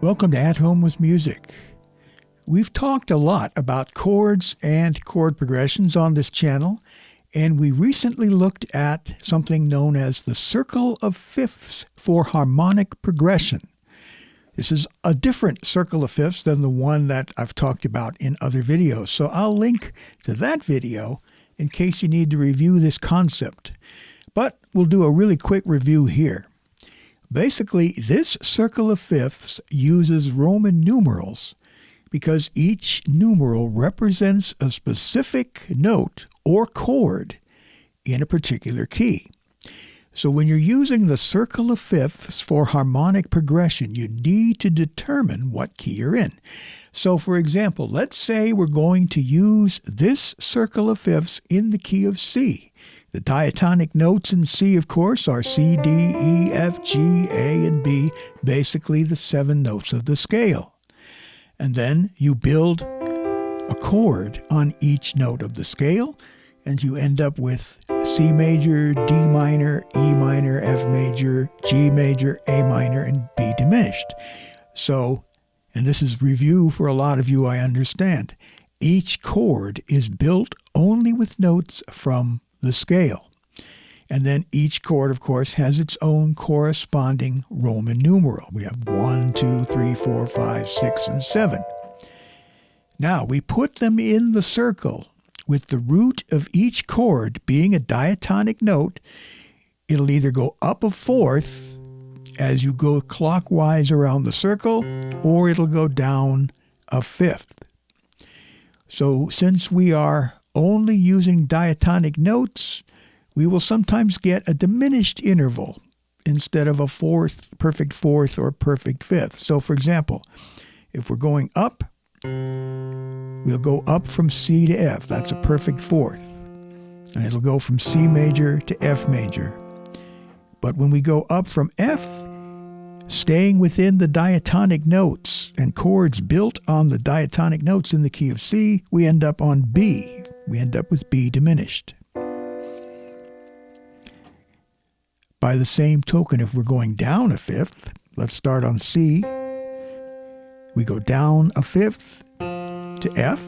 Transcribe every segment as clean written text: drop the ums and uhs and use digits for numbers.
Welcome to At Home with Music. We've talked a lot about chords and chord progressions on this channel, and we recently looked at something known as the circle of fifths for harmonic progression. This is a different circle of fifths than the one that I've talked about in other videos, so I'll link to that video in case you need to review this concept. But we'll do a really quick review here. Basically, this circle of fifths uses Roman numerals because each numeral represents a specific note or chord in a particular key. So when you're using the circle of fifths for harmonic progression, you need to determine what key you're in. So for example, let's say we're going to use this circle of fifths in the key of C. The diatonic notes in C, of course, are C, D, E, F, G, A, and B, basically the 7 notes of the scale. And then you build a chord on each note of the scale, and you end up with C major, D minor, E minor, F major, G major, A minor, and B diminished. So, and this is review for a lot of you, I understand, each chord is built only with notes from the scale. And then each chord, of course, has its own corresponding Roman numeral. We have 1, 2, 3, 4, 5, 6, and 7. Now, we put them in the circle with the root of each chord being a diatonic note. It'll either go up a fourth as you go clockwise around the circle, or it'll go down a fifth. So since we are only using diatonic notes, we will sometimes get a diminished interval instead of a fourth, perfect fourth, or perfect fifth. So for example, if we're going up, we'll go up from C to F. That's a perfect fourth. And it'll go from C major to F major. But when we go up from F, staying within the diatonic notes and chords built on the diatonic notes in the key of C, we end up on B. We end up with B diminished. By the same token, if we're going down a fifth, let's start on C. We go down a fifth to F.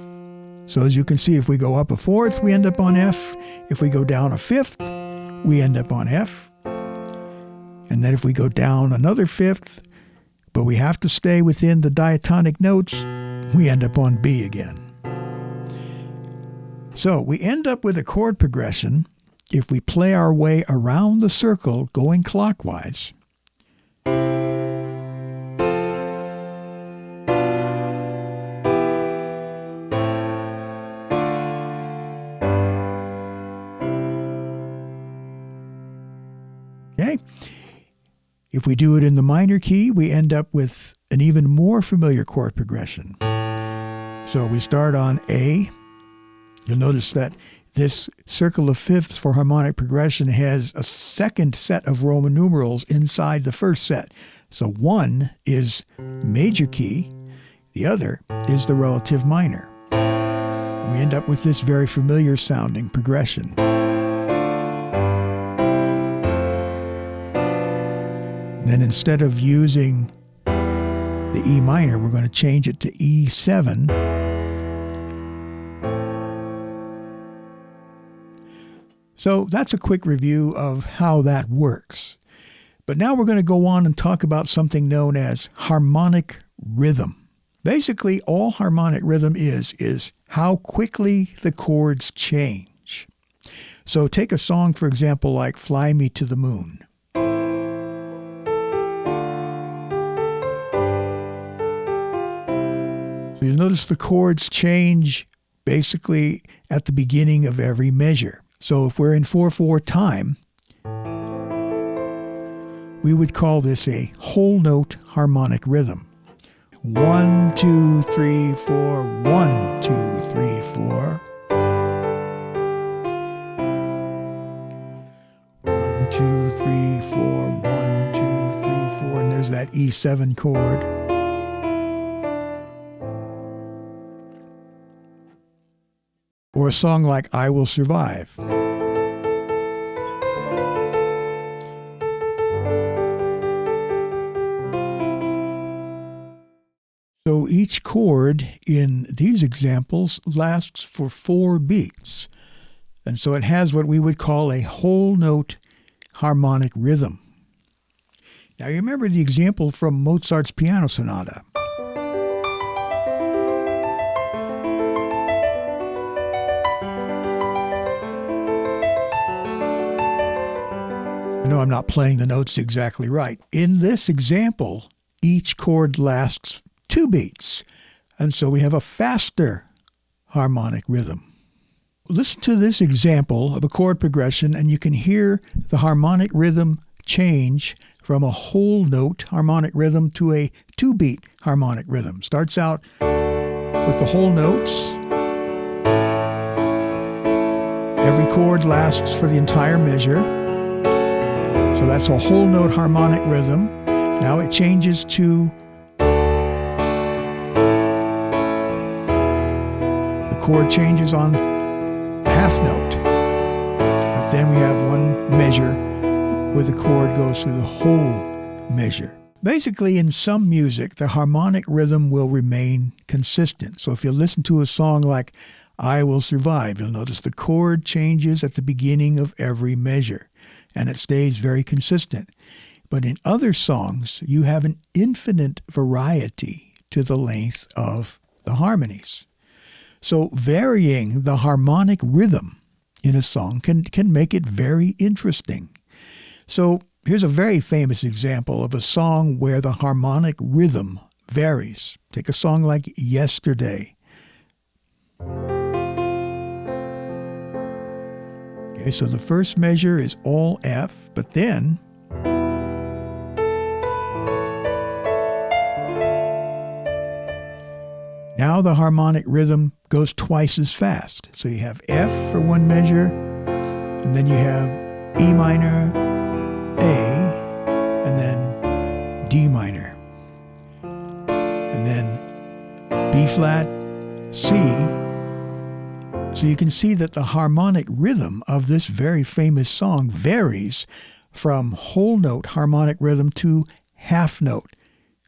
So as you can see, if we go up a fourth, we end up on F. If we go down a fifth, we end up on F. And then if we go down another fifth, but we have to stay within the diatonic notes, we end up on B again. So we end up with a chord progression if we play our way around the circle going clockwise. Okay. If we do it in the minor key, we end up with an even more familiar chord progression. So we start on A. You'll notice that this circle of fifths for harmonic progression has a second set of Roman numerals inside the first set. So one is major key, the other is the relative minor. We end up with this very familiar sounding progression. Then instead of using the E minor, we're going to change it to E7. So that's a quick review of how that works. But now we're going to go on and talk about something known as harmonic rhythm. Basically, all harmonic rhythm is how quickly the chords change. So take a song, for example, like Fly Me to the Moon. So you'll notice the chords change basically at the beginning of every measure. So if we're in 4/4 time, we would call this a whole note harmonic rhythm. 1, 2, 3, 4, 1, 2, 3, 4. 1, 2, 3, 4, 1, 2, 3, 4, and there's that E7 chord. Or a song like I Will Survive. So each chord in these examples lasts for 4 beats. And so it has what we would call a whole note harmonic rhythm. Now you remember the example from Mozart's Piano Sonata. I know I'm not playing the notes exactly right. In this example, each chord lasts 2 beats, and so we have a faster harmonic rhythm. Listen to this example of a chord progression, and you can hear the harmonic rhythm change from a whole note harmonic rhythm to a 2-beat harmonic rhythm. Starts out with the whole notes. Every chord lasts for the entire measure. So that's a whole note harmonic rhythm. Now it changes to the chord changes on the half note. But then we have one measure where the chord goes through the whole measure. Basically, in some music, the harmonic rhythm will remain consistent. So if you listen to a song like I Will Survive, you'll notice the chord changes at the beginning of every measure, and it stays very consistent. But in other songs, you have an infinite variety to the length of the harmonies. So varying the harmonic rhythm in a song can make it very interesting. So here's a very famous example of a song where the harmonic rhythm varies. Take a song like Yesterday. Okay, so the first measure is all F, but then now the harmonic rhythm goes twice as fast. So you have F for one measure, and then you have E minor, A, and then D minor, and then B flat, C. So you can see that the harmonic rhythm of this very famous song varies from whole note harmonic rhythm to half note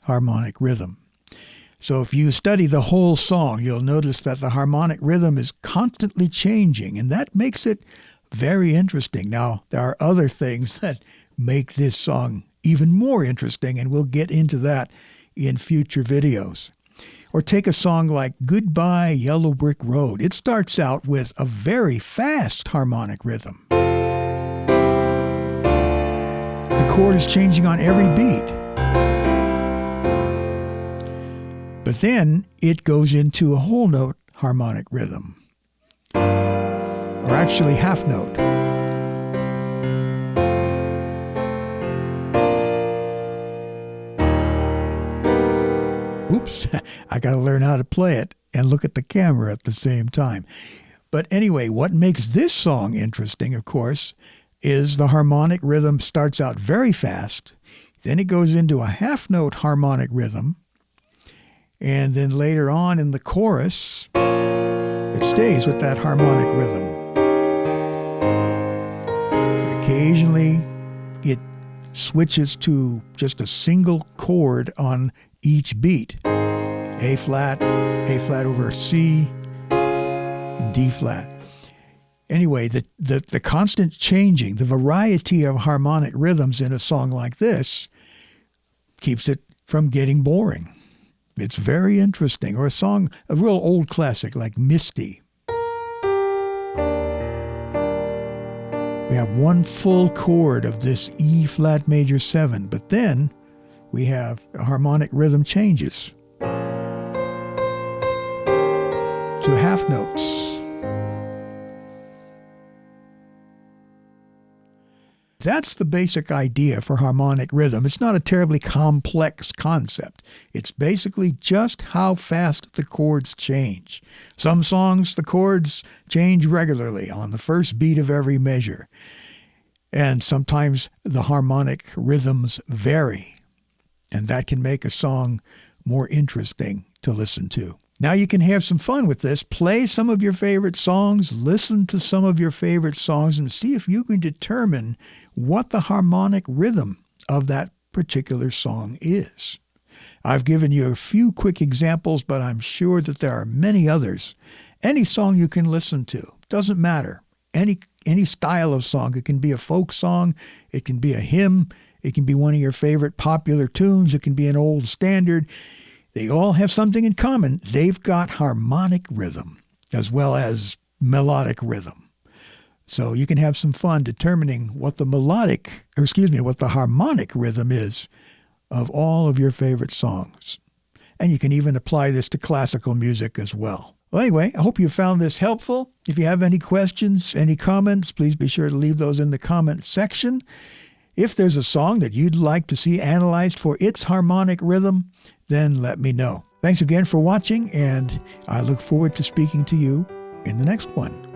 harmonic rhythm. So if you study the whole song, you'll notice that the harmonic rhythm is constantly changing, and that makes it very interesting. Now, there are other things that make this song even more interesting, and we'll get into that in future videos. Or take a song like Goodbye Yellow Brick Road. It starts out with a very fast harmonic rhythm. The chord is changing on every beat. But then it goes into a whole note harmonic rhythm. Or actually half note. Oops, I got to learn how to play it and look at the camera at the same time. But anyway, what makes this song interesting, of course, is the harmonic rhythm starts out very fast, then it goes into a half note harmonic rhythm, and then later on in the chorus, it stays with that harmonic rhythm. Occasionally, it switches to just a single chord on each beat. A flat over C, and D flat. Anyway, the constant changing, the variety of harmonic rhythms in a song like this keeps it from getting boring. It's very interesting. Or a real old classic like Misty. We have one full chord of this E flat major 7, but then we have harmonic rhythm changes to half notes. That's the basic idea for harmonic rhythm. It's not a terribly complex concept. It's basically just how fast the chords change. Some songs, the chords change regularly on the first beat of every measure. And sometimes the harmonic rhythms vary. And that can make a song more interesting to listen to. Now you can have some fun with this. Play some of your favorite songs, listen to some of your favorite songs, and see if you can determine what the harmonic rhythm of that particular song is. I've given you a few quick examples, but I'm sure that there are many others. Any song you can listen to, doesn't matter. Any style of song. It can be a folk song, it can be a hymn, it can be one of your favorite popular tunes, it can be an old standard. They all have something in common. They've got harmonic rhythm as well as melodic rhythm. So you can have some fun determining what the harmonic rhythm is of all of your favorite songs. And you can even apply this to classical music as well. Well, anyway, I hope you found this helpful. If you have any questions, any comments, please be sure to leave those in the comment section. If there's a song that you'd like to see analyzed for its harmonic rhythm, then let me know. Thanks again for watching, and I look forward to speaking to you in the next one.